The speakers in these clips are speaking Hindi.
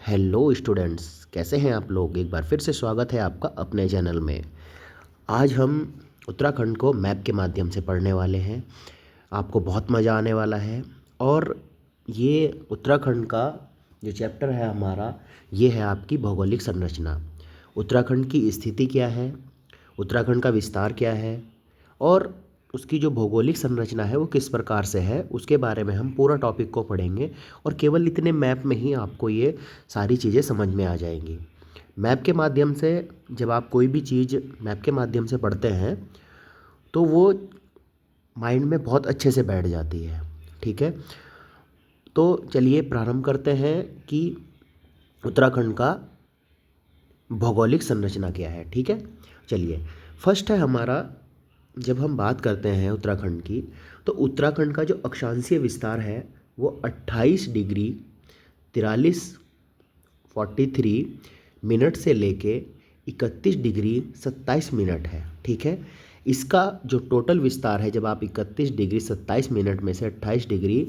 हेलो स्टूडेंट्स, कैसे हैं आप लोग। एक बार फिर से स्वागत है आपका अपने चैनल में। आज हम उत्तराखंड को मैप के माध्यम से पढ़ने वाले हैं। आपको बहुत मज़ा आने वाला है। और ये उत्तराखंड का जो चैप्टर है हमारा, ये है आपकी भौगोलिक संरचना। उत्तराखंड की स्थिति क्या है, उत्तराखंड का विस्तार क्या है और उसकी जो भौगोलिक संरचना है वो किस प्रकार से है, उसके बारे में हम पूरा टॉपिक को पढ़ेंगे। और केवल इतने मैप में ही आपको ये सारी चीज़ें समझ में आ जाएंगी। मैप के माध्यम से जब आप कोई भी चीज़ मैप के माध्यम से पढ़ते हैं तो वो माइंड में बहुत अच्छे से बैठ जाती है। ठीक है, तो चलिए प्रारंभ करते हैं कि उत्तराखंड का भौगोलिक संरचना क्या है। ठीक है, चलिए फर्स्ट है हमारा, जब हम बात करते हैं उत्तराखंड की, तो उत्तराखंड का जो अक्षांशीय विस्तार है वो 28 डिग्री 43 मिनट से लेके 31 डिग्री 27 मिनट है। ठीक है, इसका जो टोटल विस्तार है, जब आप 31 डिग्री 27 मिनट में से 28 डिग्री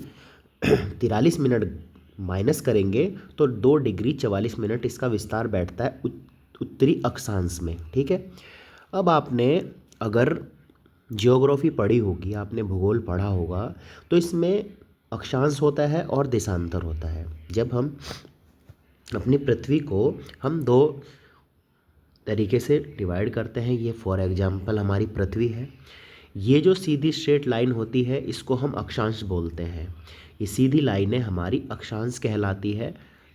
43 मिनट माइनस करेंगे तो 2 डिग्री 44 मिनट इसका विस्तार बैठता है उत्तरी अक्षांश में। ठीक है, अब आपने अगर जियोग्राफी पढ़ी होगी, आपने भूगोल पढ़ा होगा, तो इसमें अक्षांश होता है और देशांतर होता है। जब हम अपनी पृथ्वी को हम दो तरीके से डिवाइड करते हैं। ये फॉर एग्जांपल हमारी पृथ्वी है, ये जो सीधी स्ट्रेट लाइन होती है इसको हम अक्षांश बोलते हैं। ये सीधी लाइनें हमारी अक्षांश कहलाती है।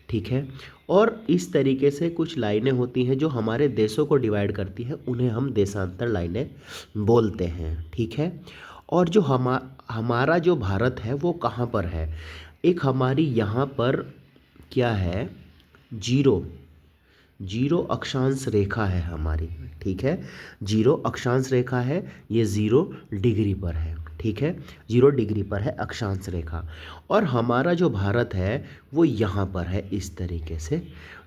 ठीक है, और इस तरीके से कुछ लाइनें होती हैं जो हमारे देशों को डिवाइड करती हैं, उन्हें हम देशांतर लाइनें बोलते हैं। ठीक है, और जो हमारा जो भारत है वो कहाँ पर है, एक हमारी यहाँ पर क्या है, जीरो जीरो अक्षांश रेखा है हमारी। ठीक है, जीरो अक्षांश रेखा है, ये 0 डिग्री पर है। ठीक है, 0 डिग्री पर है अक्षांश रेखा। और हमारा जो भारत है वो यहाँ पर है इस तरीके से।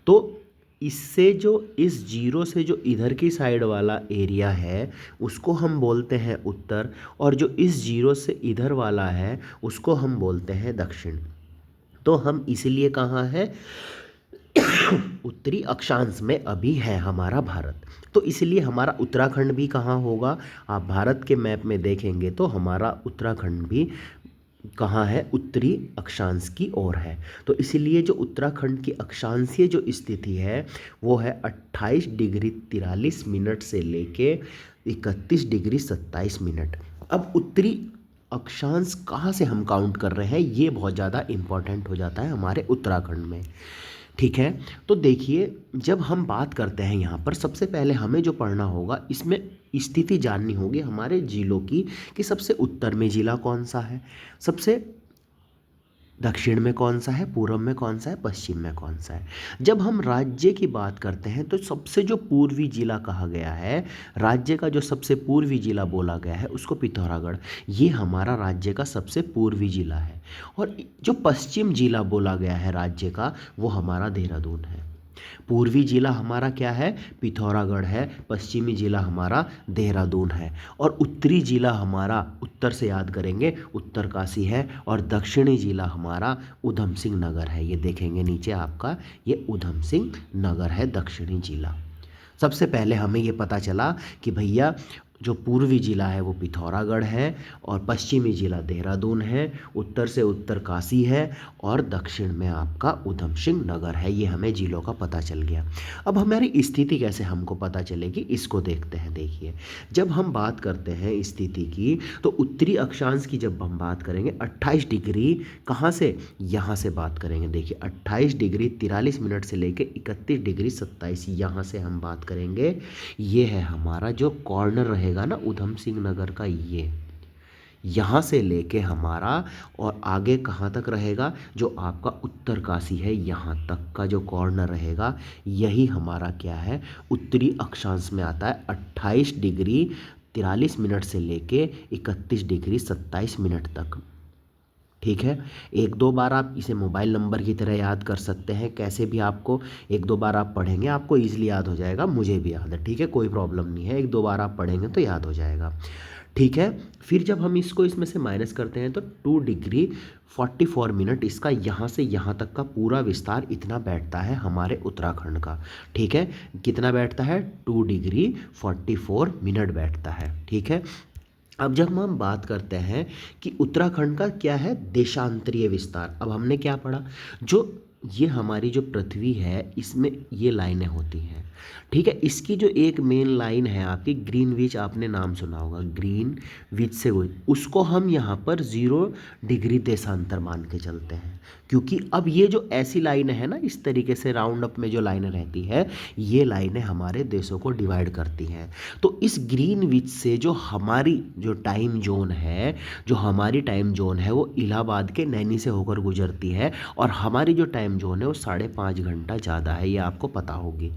तो इससे जो इस जीरो से जो इधर की साइड वाला एरिया है उसको हम बोलते हैं उत्तर, और जो इस जीरो से इधर वाला है उसको हम बोलते हैं दक्षिण। तो हम इसीलिए कहाँ है, उत्तरी अक्षांश में अभी है हमारा भारत। तो इसलिए हमारा उत्तराखंड भी कहाँ होगा, आप भारत के मैप में देखेंगे तो हमारा उत्तराखंड भी कहाँ है, उत्तरी अक्षांश की ओर है। तो इसीलिए जो उत्तराखंड की अक्षांशीय जो स्थिति है वो है 28 डिग्री 43 मिनट से लेके 31 डिग्री 27 मिनट। अब उत्तरी अक्षांश कहाँ से हम काउंट कर रहे हैं, ये बहुत ज़्यादा इम्पॉर्टेंट हो जाता है हमारे उत्तराखंड में। ठीक है, तो देखिए जब हम बात करते हैं यहाँ पर, सबसे पहले हमें जो पढ़ना होगा, इसमें स्थिति जाननी होगी हमारे जिलों की, कि सबसे उत्तर में जिला कौन सा है, सबसे दक्षिण में कौन सा है, पूर्व में कौन सा है, पश्चिम में कौन सा है। जब हम राज्य की बात करते हैं तो सबसे जो पूर्वी जिला कहा गया है, राज्य का जो सबसे पूर्वी जिला बोला गया है उसको पिथौरागढ़, ये हमारा राज्य का सबसे पूर्वी जिला है। और जो पश्चिम जिला बोला गया है राज्य का, वो हमारा देहरादून है। पूर्वी जिला हमारा क्या है, पिथौरागढ़ है, पश्चिमी जिला हमारा देहरादून है, और उत्तरी जिला हमारा, उत्तर से याद करेंगे, उत्तरकाशी है, और दक्षिणी जिला हमारा ऊधम सिंह नगर है। ये देखेंगे नीचे आपका, ये ऊधम सिंह नगर है दक्षिणी जिला। सबसे पहले हमें ये पता चला कि भैया जो पूर्वी जिला है वो पिथौरागढ़ है, और पश्चिमी जिला देहरादून है, उत्तर से उत्तरकाशी है, और दक्षिण में आपका ऊधम सिंह नगर है। ये हमें जिलों का पता चल गया। अब हमारी स्थिति कैसे हमको पता चलेगी, इसको देखते हैं। देखिए जब हम बात करते हैं स्थिति की, तो उत्तरी अक्षांश की जब हम बात करेंगे 28 डिग्री, कहाँ से, यहाँ से बात करेंगे। देखिए 28 डिग्री 43 मिनट से लेकर 31 डिग्री 27, यहाँ से हम बात करेंगे। ये है हमारा जो कॉर्नर रहेगा ना ऊधम सिंह नगर का, ये यहाँ से लेके हमारा और आगे कहाँ तक रहेगा, जो आपका उत्तरकाशी है यहाँ तक का जो कॉर्नर रहेगा, यही हमारा क्या है, उत्तरी अक्षांश में आता है। 28 डिग्री 43 मिनट से लेके 31 डिग्री 27 मिनट तक। ठीक है, एक दो बार आप इसे मोबाइल नंबर की तरह याद कर सकते हैं, कैसे भी आपको एक दो बार आप पढ़ेंगे आपको ईजिली याद हो जाएगा, मुझे भी याद है। ठीक है, कोई प्रॉब्लम नहीं है, एक दो बार आप पढ़ेंगे तो याद हो जाएगा। ठीक है। फिर जब हम इसको इसमें से माइनस करते हैं तो 2 डिग्री 44 मिनट इसका यहाँ से यहाँ तक का पूरा विस्तार इतना बैठता है हमारे उत्तराखंड का। ठीक है, कितना बैठता है? 2 डिग्री 44 मिनट बैठता है। ठीक है। अब जब हम बात करते हैं कि उत्तराखंड का क्या है देशांतरीय विस्तार, अब हमने क्या पढ़ा, जो ये हमारी जो पृथ्वी है इसमें ये लाइनें होती हैं। ठीक है, इसकी जो एक मेन लाइन है आपकी ग्रीनविच, आपने नाम सुना होगा, ग्रीनविच से हुई, उसको हम यहाँ पर 0 डिग्री देशांतर मान के चलते हैं। क्योंकि अब ये जो ऐसी लाइन है ना, इस तरीके से राउंड अप में जो लाइनें रहती है, ये लाइनें हमारे देशों को डिवाइड करती हैं। तो इस ग्रीनविच से जो हमारी जो टाइम जोन है, जो हमारी टाइम जोन है वो इलाहाबाद के नैनी से होकर गुजरती है, और हमारी जो टाइम जोन है वो 5.5 घंटा ज़्यादा है, ये आपको पता होगी।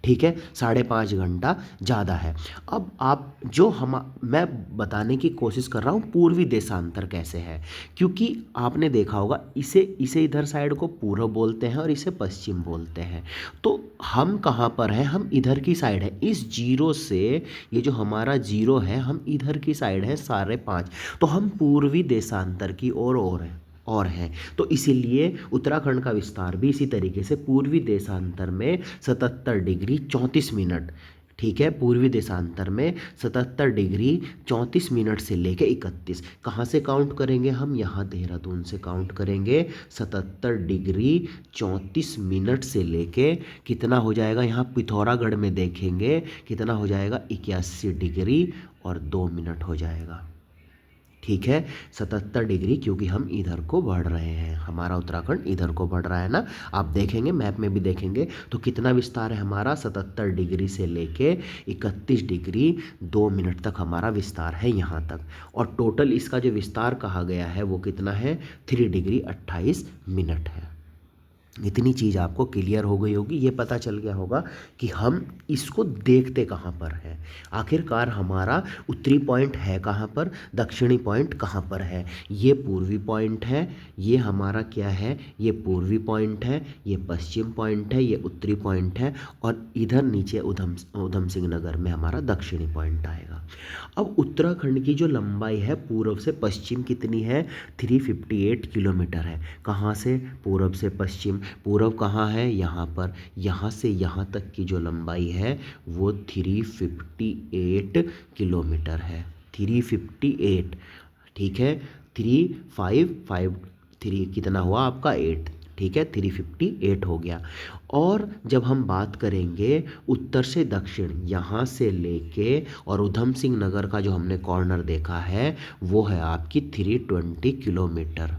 ठीक है, 5.5 घंटा ज़्यादा है। अब आप जो हम मैं बताने की कोशिश कर रहा हूँ पूर्वी देशांतर कैसे है, क्योंकि आपने देखा होगा इसे इसे इधर साइड को पूर्व बोलते हैं और इसे पश्चिम बोलते हैं। तो हम कहाँ पर हैं? हम इधर की साइड है, इस जीरो से, ये जो हमारा जीरो है, हम इधर की साइड है 5.5, तो हम पूर्वी देशांतर की ओर और हैं। तो इसीलिए उत्तराखंड का विस्तार भी इसी तरीके से पूर्वी देशांतर में 77 डिग्री 34 मिनट। ठीक है, पूर्वी देशांतर में 77 डिग्री 34 मिनट से लेके 31, कहाँ से काउंट करेंगे हम? यहाँ देहरादून से काउंट करेंगे। 77 डिग्री 34 मिनट से लेके कितना हो जाएगा? यहाँ पिथौरागढ़ में देखेंगे कितना हो जाएगा? 81 डिग्री और 2 मिनट हो जाएगा। ठीक है, 77 डिग्री, क्योंकि हम इधर को बढ़ रहे हैं, हमारा उत्तराखंड इधर को बढ़ रहा है ना। आप देखेंगे मैप में भी देखेंगे तो कितना विस्तार है हमारा, 77 डिग्री से लेके 31 डिग्री 2 मिनट तक हमारा विस्तार है यहाँ तक। और टोटल इसका जो विस्तार कहा गया है वो कितना है? 3 डिग्री 28 मिनट है। इतनी चीज़ आपको क्लियर हो गई होगी, ये पता चल गया होगा कि हम इसको देखते कहाँ पर हैं, आखिरकार हमारा उत्तरी पॉइंट है कहाँ पर, दक्षिणी पॉइंट कहाँ पर है। ये पूर्वी पॉइंट है, ये हमारा क्या है? ये पूर्वी पॉइंट है, ये पश्चिम पॉइंट है, ये उत्तरी पॉइंट है, और इधर नीचे उधम सिंह नगर में हमारा दक्षिणी पॉइंट आएगा। अब उत्तराखंड की जो लंबाई है पूर्व से पश्चिम कितनी है? 358 किलोमीटर है। कहाँ से? पूर्व से पश्चिम। पूर्व कहाँ है? यहाँ पर। यहाँ से यहाँ तक की जो लंबाई है वो 358 किलोमीटर है। 358। ठीक है, 3553 कितना हुआ आपका? 8। ठीक है, 358 हो गया। और जब हम बात करेंगे उत्तर से दक्षिण, यहाँ से लेके और उधम सिंह नगर का जो हमने कॉर्नर देखा है वो है आपकी 320 किलोमीटर।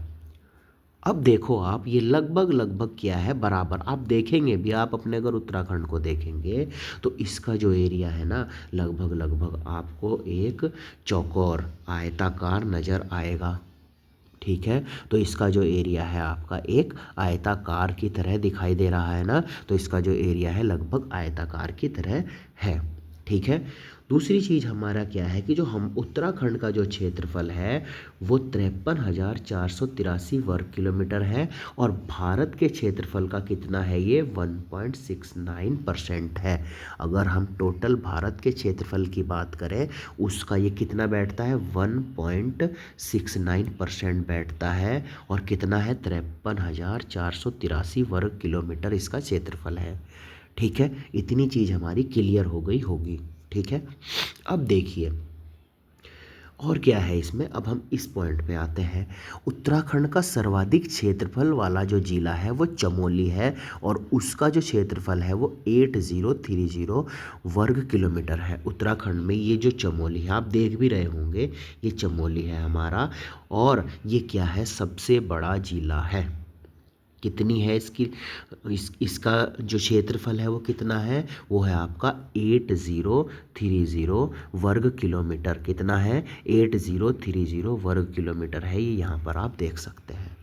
अब देखो आप, ये लगभग क्या है? बराबर। आप देखेंगे भी, आप अपने अगर उत्तराखंड को देखेंगे तो इसका जो एरिया है ना, लगभग आपको एक चौकोर आयताकार नज़र आएगा। ठीक है, तो इसका जो एरिया है आपका एक आयताकार की तरह दिखाई दे रहा है ना, तो इसका जो एरिया है लगभग आयताकार की तरह है। ठीक है, दूसरी चीज़ हमारा क्या है कि जो हम उत्तराखंड का जो क्षेत्रफल है वो 53,483 वर्ग किलोमीटर है, और भारत के क्षेत्रफल का कितना है? ये 1.69% है। अगर हम टोटल भारत के क्षेत्रफल की बात करें उसका ये कितना बैठता है? 1.69% बैठता है, और कितना है? 53,483 वर्ग किलोमीटर इसका क्षेत्रफल है। ठीक है, इतनी चीज़ हमारी क्लियर हो गई होगी। ठीक है, अब देखिए और क्या है इसमें। अब हम इस पॉइंट पे आते हैं। उत्तराखंड का सर्वाधिक क्षेत्रफल वाला जो जिला है वो चमोली है, और उसका जो क्षेत्रफल है वो 8030 वर्ग किलोमीटर है। उत्तराखंड में ये जो चमोली है आप देख भी रहे होंगे, ये चमोली है हमारा, और ये क्या है? सबसे बड़ा जिला है। कितनी है इसकी इसका जो क्षेत्रफल है वो कितना है? वो है आपका 8030 वर्ग किलोमीटर। कितना है? 8030 वर्ग किलोमीटर है, ये यहाँ पर आप देख सकते हैं।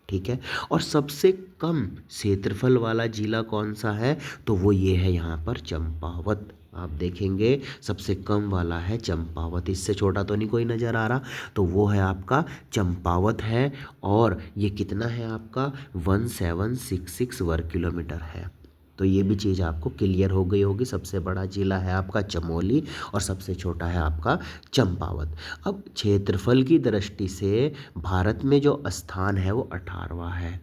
ठीक है, और सबसे कम क्षेत्रफल वाला जिला कौन सा है? तो वो ये है यहाँ पर चंपावत। आप देखेंगे सबसे कम वाला है चंपावत, इससे छोटा तो नहीं कोई नज़र आ रहा, तो वो है आपका चंपावत है, और ये कितना है आपका? 1766 वर्ग किलोमीटर है। तो तो ये भी चीज़ आपको क्लियर हो गई होगी। सबसे बड़ा जिला है आपका चमोली और सबसे छोटा है आपका चंपावत। अब क्षेत्रफल की दृष्टि से भारत में जो स्थान है वो 18वां है।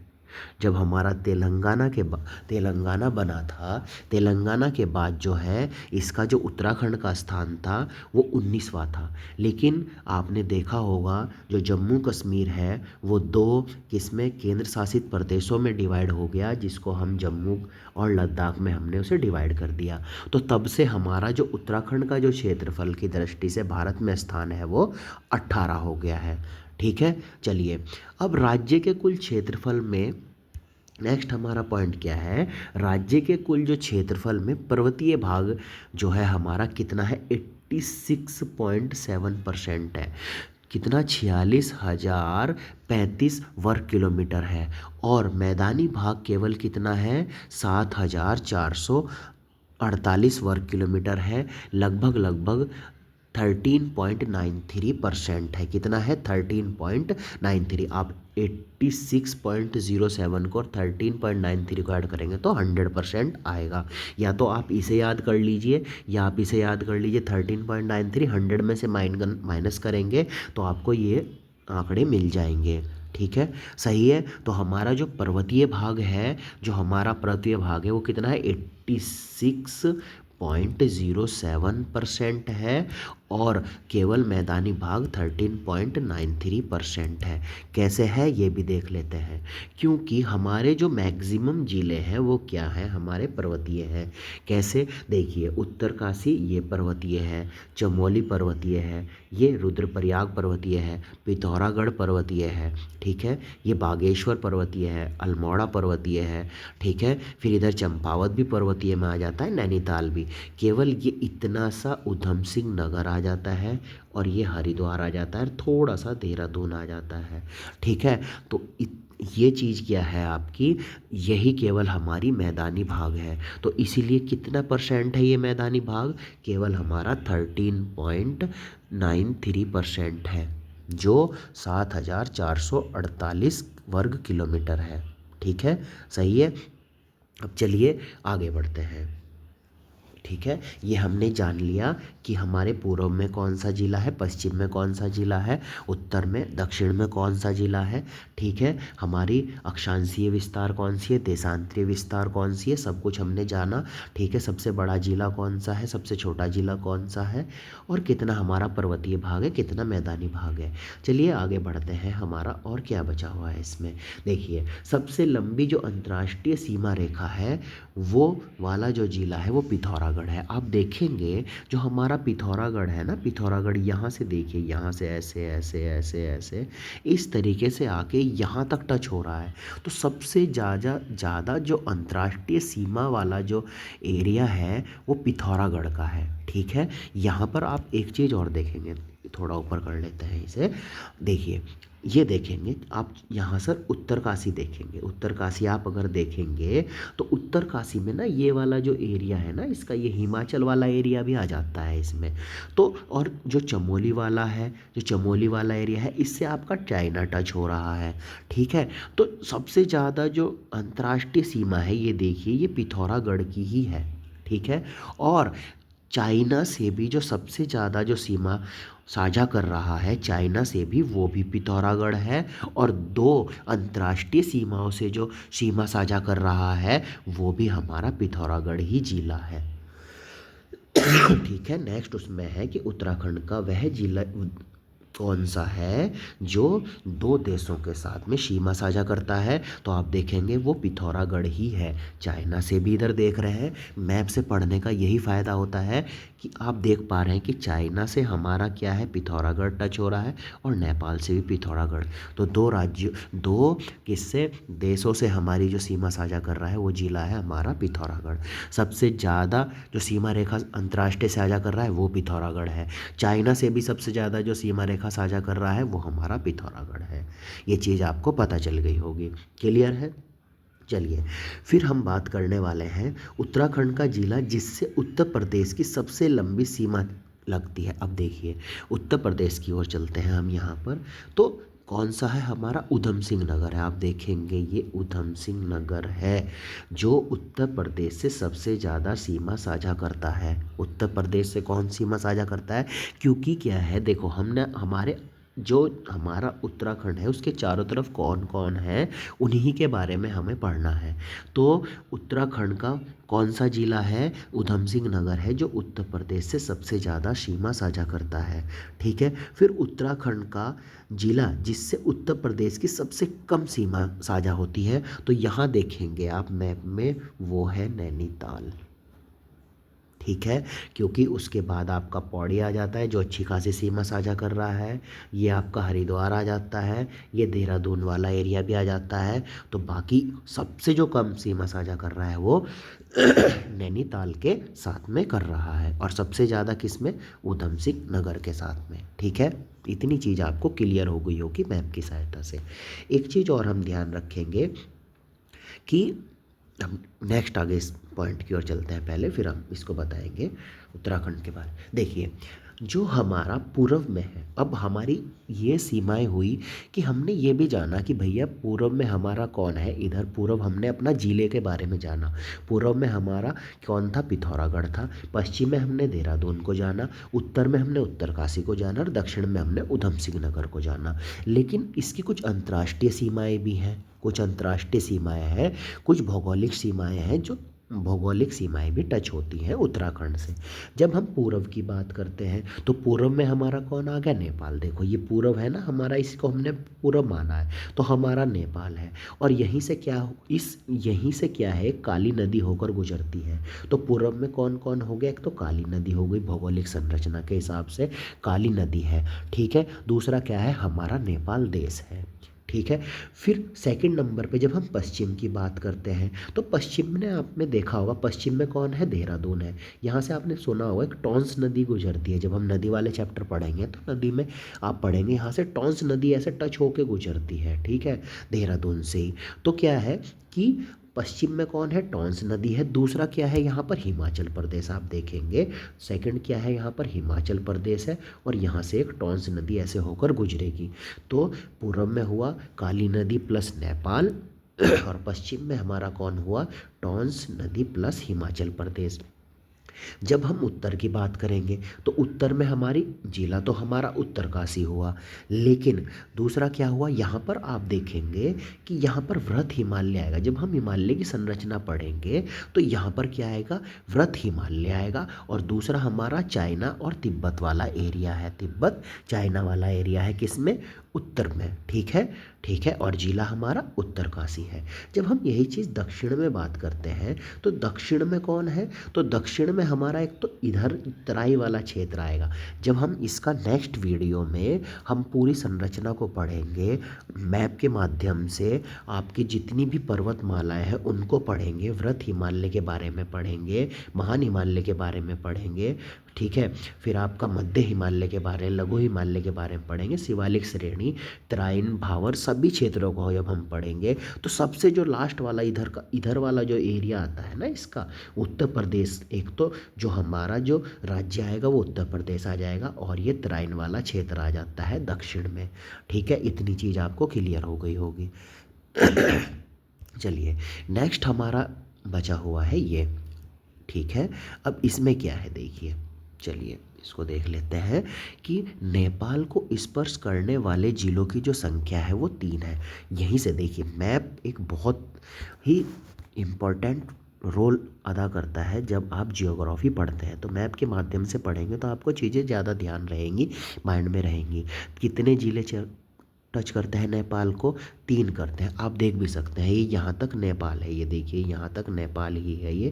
जब हमारा तेलंगाना बना था, तेलंगाना के बाद जो है इसका जो उत्तराखंड का स्थान था वो 19वां था। लेकिन आपने देखा होगा जो जम्मू कश्मीर है वो दो किसमें केंद्र शासित प्रदेशों में डिवाइड हो गया, जिसको हम जम्मू और लद्दाख में हमने उसे डिवाइड कर दिया। तो तब से हमारा जो उत्तराखंड का जो क्षेत्रफल की दृष्टि से भारत में स्थान है वो 18 हो गया है। ठीक है, चलिए अब राज्य के कुल क्षेत्रफल में नेक्स्ट हमारा पॉइंट क्या है, राज्य के कुल जो क्षेत्रफल में पर्वतीय भाग जो है हमारा कितना है, 86.7% है। कितना, 46,035 वर्ग किलोमीटर है। और मैदानी भाग केवल कितना है, 7,448 वर्ग किलोमीटर है। लगभग लगभग 13.93% है। कितना है, 13.93। आप 86.07 को और 13.93 को ऐड करेंगे तो 100% आएगा। या तो आप इसे याद कर लीजिए या आप इसे याद कर लीजिए। 13.93 100 में से माइनस करेंगे तो आपको ये आंकड़े मिल जाएंगे। ठीक है, सही है। तो हमारा जो पर्वतीय भाग है, जो हमारा पर्वतीय भाग है वो कितना है, 86.07% है। और केवल मैदानी भाग 13.93% है। कैसे है ये भी देख लेते हैं। क्योंकि हमारे जो मैक्सिमम जिले हैं वो क्या है, हमारे पर्वतीय हैं। कैसे, देखिए उत्तरकाशी ये पर्वतीय है, चमोली पर्वतीय है, ये रुद्रप्रयाग पर्वतीय है, पिथौरागढ़ पर्वतीय है। ठीक है, ये बागेश्वर पर्वतीय है, अल्मोड़ा पर्वतीय है। ठीक है, फिर इधर चंपावत भी पर्वतीय में आ जाता है, नैनीताल भी। केवल ये इतना सा उधम सिंह नगर आ जाता है और ये हरिद्वार आ जाता है, थोड़ा सा देहरादून आ जाता है। ठीक है, तो ये चीज़ क्या है आपकी, यही केवल हमारी मैदानी भाग है। तो इसीलिए कितना परसेंट है ये मैदानी भाग, केवल हमारा 13.93% है, जो 7,448 वर्ग किलोमीटर है। ठीक है, सही है। अब चलिए आगे बढ़ते हैं। ठीक है, ये हमने जान लिया कि हमारे पूर्व में कौन सा जिला है, पश्चिम में कौन सा जिला है, उत्तर में दक्षिण में कौन सा जिला है। ठीक है, हमारी अक्षांशीय विस्तार कौन सी है, देशांतरीय विस्तार कौन सी है, सब कुछ हमने जाना। ठीक है, सबसे बड़ा जिला कौन सा है, सबसे छोटा जिला कौन सा है, और कितना हमारा पर्वतीय भाग है, कितना मैदानी भाग है। चलिए आगे बढ़ते हैं। हमारा और क्या बचा हुआ है इसमें, देखिए सबसे लंबी जो अंतर्राष्ट्रीय सीमा रेखा है वो वाला जो जिला है वो पिथौरागढ़ है। आप देखेंगे जो हमारा पिथौरागढ़ है ना, पिथौरागढ़ यहाँ से देखिए, यहाँ से ऐसे ऐसे ऐसे ऐसे इस तरीके से आके यहाँ तक टच हो रहा है। तो सबसे ज़्यादा जो अंतर्राष्ट्रीय सीमा वाला जो एरिया है वो पिथौरागढ़ का है। ठीक है, यहाँ पर आप एक चीज़ और देखेंगे, थोड़ा ऊपर कर लेते हैं इसे। देखिए ये देखेंगे आप यहाँ सर उत्तरकाशी देखेंगे, उत्तरकाशी आप अगर देखेंगे तो उत्तरकाशी में ना ये वाला जो एरिया है ना इसका, ये हिमाचल वाला एरिया भी आ जाता है इसमें। तो और जो चमोली वाला है, जो चमोली वाला एरिया है, इससे आपका चाइना टच हो रहा है। ठीक है, तो सबसे ज़्यादा जो अंतर्राष्ट्रीय सीमा है ये देखिए, ये पिथौरागढ़ की ही है। ठीक है, और चाइना से भी जो सबसे ज़्यादा जो सीमा साझा कर रहा है चाइना से भी, वो भी पिथौरागढ़ है। और दो अंतर्राष्ट्रीय सीमाओं से जो सीमा साझा कर रहा है वो भी हमारा पिथौरागढ़ ही जिला है। ठीक है, नेक्स्ट उसमें है कि उत्तराखंड का वह जिला कौन सा है जो दो देशों के साथ में सीमा साझा करता है। तो आप देखेंगे वो पिथौरागढ़ ही है। चाइना से भी इधर देख रहे हैं, मैप से पढ़ने का यही फ़ायदा होता है कि आप देख पा रहे हैं कि चाइना से हमारा क्या है, पिथौरागढ़ टच हो रहा है, और नेपाल से भी पिथौरागढ़। तो दो राज्यों, दो किससे देशों से हमारी जो सीमा साझा कर रहा है वो जिला है हमारा पिथौरागढ़। सबसे ज़्यादा जो सीमा रेखा अंतर्राष्ट्रीय साझा कर रहा है वो पिथौरागढ़ है। चाइना से भी सबसे ज़्यादा जो सीमा रेखा साझा कर रहा है वो हमारा पिथौरागढ़ है। ये चीज़ आपको पता चल गई होगी, क्लियर है। चलिए फिर हम बात करने वाले हैं उत्तराखंड का जिला जिससे उत्तर प्रदेश की सबसे लंबी सीमा लगती है। अब देखिए उत्तर प्रदेश की ओर चलते हैं हम यहाँ पर। तो कौन सा है हमारा, ऊधम सिंह नगर है। आप देखेंगे ये ऊधम सिंह नगर है जो उत्तर प्रदेश से सबसे ज़्यादा सीमा साझा करता है। उत्तर प्रदेश से कौन सीमा साझा करता है, क्योंकि क्या है देखो, हमने हमारे जो हमारा उत्तराखंड है उसके चारों तरफ कौन कौन है उन्हीं के बारे में हमें पढ़ना है। तो उत्तराखंड का कौन सा जिला है, ऊधम सिंह नगर है जो उत्तर प्रदेश से सबसे ज़्यादा सीमा साझा करता है। ठीक है, फिर उत्तराखंड का जिला जिससे उत्तर प्रदेश की सबसे कम सीमा साझा होती है, तो यहाँ देखेंगे आप मैप में, वो है नैनीताल। ठीक है, क्योंकि उसके बाद आपका पौड़ी आ जाता है जो अच्छी खासी सीमा साझा कर रहा है, ये आपका हरिद्वार आ जाता है, ये देहरादून वाला एरिया भी आ जाता है। तो बाकी सबसे जो कम सीमा साझा कर रहा है वो नैनीताल के साथ में कर रहा है, और सबसे ज़्यादा किस में, ऊधम सिंह नगर के साथ में। ठीक है, इतनी चीज़ आपको क्लियर हो गई होगी मैप की सहायता से। एक चीज़ और हम ध्यान रखेंगे कि हम नेक्स्ट आगे इस पॉइंट की ओर चलते हैं, पहले फिर हम इसको बताएंगे उत्तराखंड के बारे। देखिए, जो हमारा पूर्व में है, अब हमारी ये सीमाएं हुई कि हमने ये भी जाना कि भैया पूर्व में हमारा कौन है। इधर पूर्व हमने अपना जिले के बारे में जाना, पूर्व में हमारा कौन था, पिथौरागढ़ था। पश्चिम में हमने देहरादून को जाना, उत्तर में हमने उत्तरकाशी को जाना, और दक्षिण में हमने ऊधम सिंह नगर को जाना। लेकिन इसकी कुछ अंतर्राष्ट्रीय सीमाएं भी हैं, कुछ अंतर्राष्ट्रीय सीमाएं हैं, कुछ भौगोलिक सीमाएं हैं, जो भौगोलिक सीमाएं भी टच होती हैं उत्तराखंड से। जब हम पूर्व की बात करते हैं तो पूर्व में हमारा कौन आ गया, नेपाल। देखो ये पूर्व है ना हमारा, इसको हमने पूर्व माना है, तो हमारा नेपाल है। और यहीं से क्या है, काली नदी होकर गुजरती है। तो पूर्व में कौन कौन हो गया, एक तो काली नदी हो गई, भौगोलिक संरचना के हिसाब से काली नदी है। ठीक है, दूसरा क्या है, हमारा नेपाल देश है। ठीक है, फिर सेकंड नंबर पे जब हम पश्चिम की बात करते हैं तो पश्चिम में आपने देखा होगा, पश्चिम में कौन है, देहरादून है। यहाँ से आपने सुना होगा एक टॉन्स नदी गुजरती है, जब हम नदी वाले चैप्टर पढ़ेंगे तो नदी में आप पढ़ेंगे यहाँ से टॉन्स नदी ऐसे टच होके गुजरती है। ठीक है, देहरादून से ही। तो क्या है कि पश्चिम में कौन है, टॉन्स नदी है। दूसरा क्या है यहाँ पर, हिमाचल प्रदेश। आप देखेंगे सेकंड क्या है यहाँ पर, हिमाचल प्रदेश है, और यहाँ से एक टॉन्स नदी ऐसे होकर गुजरेगी। तो पूर्व में हुआ काली नदी प्लस नेपाल, और पश्चिम में हमारा कौन हुआ, टॉन्स नदी प्लस हिमाचल प्रदेश। जब हम उत्तर की बात करेंगे तो उत्तर में हमारी जिला तो हमारा उत्तरकाशी हुआ, लेकिन दूसरा क्या हुआ, यहाँ पर आप देखेंगे कि यहाँ पर वृहत हिमालय आएगा। जब हम हिमालय की संरचना पढ़ेंगे तो यहाँ पर क्या आएगा, वृहत हिमालय आएगा। और दूसरा हमारा चाइना और तिब्बत वाला एरिया है, तिब्बत चाइना वाला एरिया है किसमें, उत्तर में। ठीक है, ठीक है, और जिला हमारा उत्तरकाशी है। जब हम यही चीज़ दक्षिण में बात करते हैं तो दक्षिण में कौन है, तो दक्षिण में हमारा एक तो इधर तराई वाला क्षेत्र आएगा। जब हम इसका नेक्स्ट वीडियो में हम पूरी संरचना को पढ़ेंगे मैप के माध्यम से, आपकी जितनी भी पर्वतमालाएं हैं उनको पढ़ेंगे, वृहत हिमालय के बारे में पढ़ेंगे, महान हिमालय के बारे में पढ़ेंगे। ठीक है, फिर आपका मध्य हिमालय के बारे में, लघु हिमालय के बारे में पढ़ेंगे, शिवालिक श्रेणी, तराइन, भावर, सभी क्षेत्रों को जब हम पढ़ेंगे तो सबसे जो लास्ट वाला इधर वाला जो एरिया आता है ना इसका, उत्तर प्रदेश, एक तो जो हमारा जो राज्य आएगा वो उत्तर प्रदेश आ जाएगा, और ये तराइन वाला क्षेत्र आ जाता है दक्षिण में। ठीक है, इतनी चीज़ आपको क्लियर हो गई होगी। चलिए नेक्स्ट हमारा बचा हुआ है ये। ठीक है, अब इसमें क्या है देखिए, चलिए इसको देख लेते हैं कि नेपाल को स्पर्श करने वाले जिलों की जो संख्या है वो 3 है। यहीं से देखिए मैप एक बहुत ही इम्पोर्टेंट रोल अदा करता है। जब आप जियोग्राफी पढ़ते हैं तो मैप के माध्यम से पढ़ेंगे तो आपको चीज़ें ज़्यादा ध्यान रहेंगी, माइंड में रहेंगी। कितने जिले टच करते हैं नेपाल को, 3 करते हैं। आप देख भी सकते हैं ये यहाँ तक नेपाल है, ये देखिए यहाँ तक नेपाल ही है ये।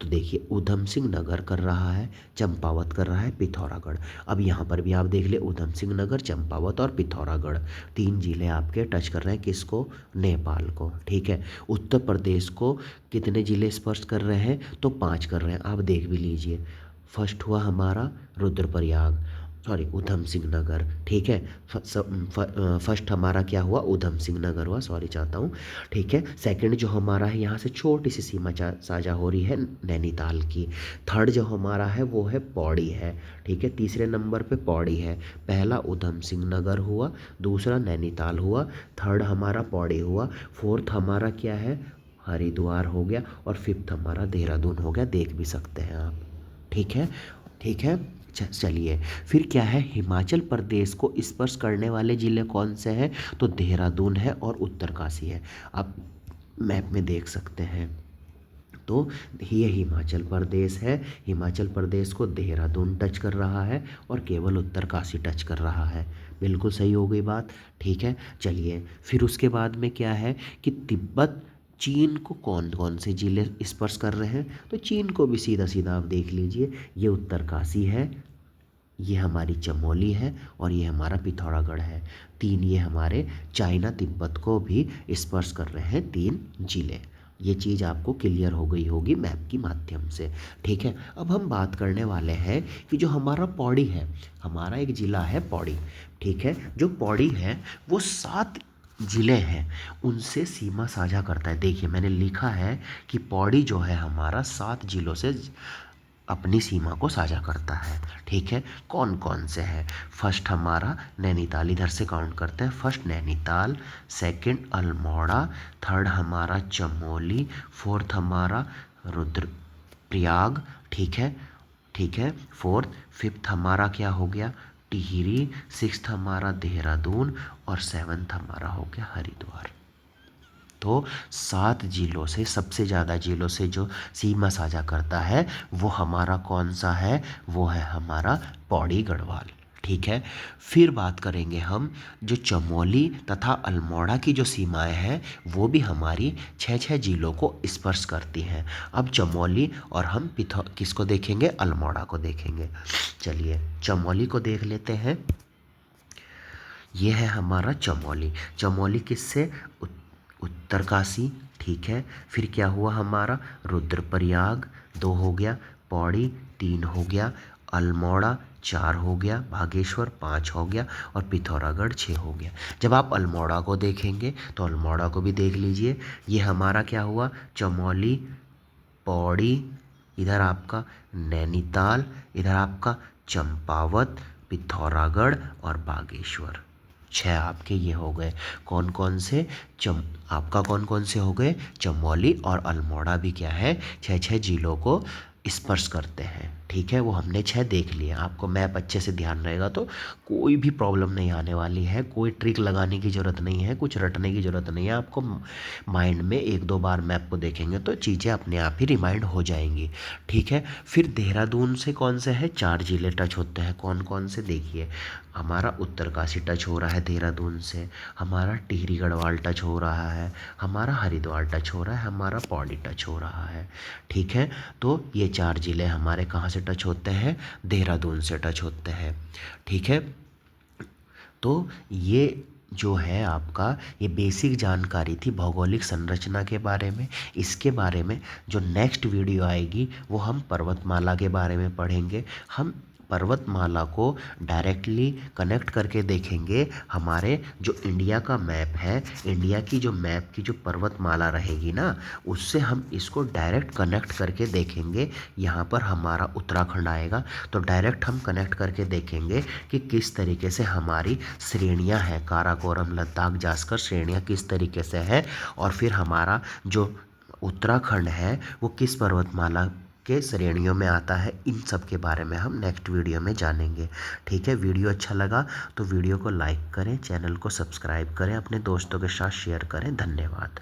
तो देखिए ऊधम सिंह नगर कर रहा है, चंपावत कर रहा है, पिथौरागढ़। अब यहाँ पर भी आप देख ले, ऊधम सिंह नगर, चंपावत और पिथौरागढ़ 3 जिले आपके टच कर रहे हैं किसको, नेपाल को। ठीक है, उत्तर प्रदेश को कितने जिले स्पर्श कर रहे हैं, तो 5 कर रहे हैं। आप देख भी लीजिए, फर्स्ट हुआ हमारा रुद्रप्रयाग, सॉरी ऊधम सिंह नगर, ठीक है। फर्स्ट हमारा क्या हुआ, ऊधम सिंह नगर हुआ, सॉरी चाहता हूँ, ठीक है। सेकंड जो हमारा है, यहाँ से छोटी सी सीमा साझा हो रही है नैनीताल की। थर्ड जो हमारा है वो है पौड़ी है, ठीक है। तीसरे नंबर पे पौड़ी है। पहला ऊधम सिंह नगर हुआ, दूसरा नैनीताल हुआ, थर्ड हमारा पौड़ी हुआ, फोर्थ हमारा क्या है, हरिद्वार हो गया, और फिफ्थ हमारा देहरादून हो गया, देख भी सकते हैं आप, ठीक है। ठीक है, चलिए फिर क्या है, हिमाचल प्रदेश को स्पर्श करने वाले ज़िले कौन से हैं, तो देहरादून है और उत्तरकाशी है। आप मैप में देख सकते हैं, तो ये हिमाचल प्रदेश है। हिमाचल प्रदेश को देहरादून टच कर रहा है और केवल उत्तरकाशी टच कर रहा है। बिल्कुल सही हो गई बात, ठीक है। चलिए फिर उसके बाद में क्या है कि तिब्बत चीन को कौन कौन से ज़िले स्पर्श कर रहे हैं, तो चीन को भी सीधा सीधा आप देख लीजिए, ये उत्तरकाशी है, ये हमारी चमोली है, और ये हमारा पिथौरागढ़ है। तीन ये हमारे चाइना तिब्बत को भी स्पर्श कर रहे हैं, तीन जिले। ये चीज़ आपको क्लियर हो गई होगी मैप की माध्यम से, ठीक है। अब हम बात करने वाले हैं कि जो हमारा पौड़ी है, हमारा एक ज़िला है पौड़ी, ठीक है। जो पौड़ी है वो 7 ज़िले हैं उनसे सीमा साझा करता है। देखिए मैंने लिखा है कि पौड़ी जो है हमारा 7 ज़िलों से अपनी सीमा को साझा करता है, ठीक है। कौन कौन से हैं, फर्स्ट हमारा नैनीताल, इधर से काउंट करते हैं, first Nainital, second Almora, third हमारा चमोली, फोर्थ हमारा रुद्रप्रयाग, ठीक है, ठीक है, फोर्थ, फिफ्थ हमारा क्या हो गया, टिहरी, सिक्स्थ हमारा देहरादून, और सेवन्थ हमारा हो गया हरिद्वार। तो 7 जिलों से, सबसे ज़्यादा जिलों से जो सीमा साझा करता है वो हमारा कौन सा है, वो है हमारा पौड़ी गढ़वाल, ठीक है। फिर बात करेंगे हम जो चमोली तथा अल्मोड़ा की जो सीमाएं हैं वो भी हमारी 6 जिलों को स्पर्श करती हैं। अब चमोली और हम किसको देखेंगे, अल्मोड़ा को देखेंगे। चलिए चमोली को देख लेते हैं। ये है हमारा चमोली। चमोली किससे, उत्तरकाशी, ठीक है। फिर क्या हुआ हमारा, रुद्रप्रयाग 2 हो गया, पौड़ी 3 हो गया, अल्मोड़ा 4 हो गया, बागेश्वर 5 हो गया, और पिथौरागढ़ 6 हो गया। जब आप अल्मोड़ा को देखेंगे तो अल्मोड़ा को भी देख लीजिए। ये हमारा क्या हुआ, चमोली, पौड़ी, इधर आपका नैनीताल, इधर आपका चंपावत, पिथौरागढ़ और बागेश्वर। 6 आपके ये हो गए। कौन कौन से, आपका कौन कौन से हो गए, चमोली और अल्मोड़ा भी क्या है, 6 जिलों को स्पर्श करते हैं, ठीक है। वो हमने 6 देख लिए। आपको मैप अच्छे से ध्यान रहेगा तो कोई भी प्रॉब्लम नहीं आने वाली है, कोई ट्रिक लगाने की ज़रूरत नहीं है, कुछ रटने की ज़रूरत नहीं है। आपको माइंड में 1-2 बार मैप को देखेंगे तो चीज़ें अपने आप ही रिमाइंड हो जाएंगी, ठीक है। फिर देहरादून से कौन से है, 4 जिले टच होते हैं। कौन कौन से, देखिए हमारा उत्तरकाशी टच हो रहा है देहरादून से, हमारा टिहरी गढ़वाल टच हो रहा है, हमारा हरिद्वार टच हो रहा है, हमारा पौड़ी टच हो रहा है, ठीक है। तो ये 4 ज़िले हमारे कहाँ से टच होते हैं, देहरादून से टच होते हैं, ठीक है। तो ये जो है आपका, ये बेसिक जानकारी थी भौगोलिक संरचना के बारे में। इसके बारे में जो नेक्स्ट वीडियो आएगी वो हम पर्वतमाला के बारे में पढ़ेंगे। हम पर्वतमाला को डायरेक्टली कनेक्ट करके देखेंगे। हमारे जो इंडिया का मैप है, इंडिया की जो मैप की जो पर्वतमाला रहेगी ना, उससे हम इसको डायरेक्ट कनेक्ट करके देखेंगे। यहाँ पर हमारा उत्तराखंड आएगा तो डायरेक्ट हम कनेक्ट करके देखेंगे कि किस तरीके से हमारी श्रेणियाँ हैं, काराकोरम, लद्दाख, जास्कर श्रेणियाँ किस तरीके से है, और फिर हमारा जो उत्तराखंड है वो किस पर्वतमाला के श्रेणियों में आता है। इन सब के बारे में हम नेक्स्ट वीडियो में जानेंगे, ठीक है। वीडियो अच्छा लगा तो वीडियो को लाइक करें, चैनल को सब्सक्राइब करें, अपने दोस्तों के साथ शेयर करें। धन्यवाद।